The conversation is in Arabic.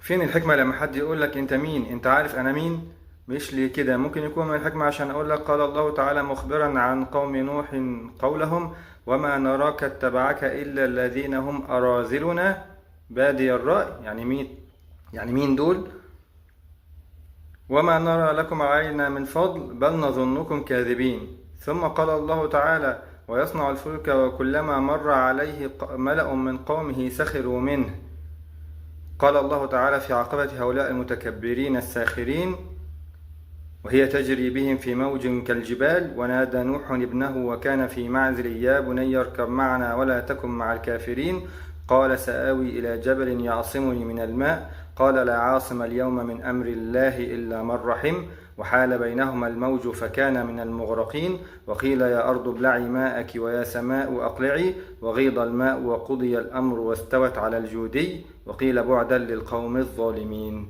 فين الحكمة لما حد يقول لك انت مين؟ انت عارف انا مين؟ مش ليه كده. ممكن يكون من الحكمة عشان اقول لك قال الله تعالى مخبرا عن قوم نوح قولهم وما نراك اتبعك الا الذين هم اراذلنا بادي الرأي. يعني مين؟ يعني مين دول؟ وما نرى لكم علينا من فضل بل نظنكم كاذبين. ثم قال الله تعالى ويصنع الفلك وكلما مر عليه ملأ من قومه سخروا منه. قال الله تعالى في عاقبة هؤلاء المتكبرين الساخرين وهي تجري بهم في موج كالجبال ونادى نوح ابنه وكان في معزل يا بني اركب معنا ولا تكن مع الكافرين قال سآوي إلى جبل يعصمني من الماء قال لا عاصم اليوم من أمر الله إلا من رحم وحال بينهما الموج فكان من المغرقين وقيل يا أرض ابلعي ماءك ويا سماء أقلعي وغيض الماء وقضي الأمر واستوت على الجودي وقيل بعدا للقوم الظالمين.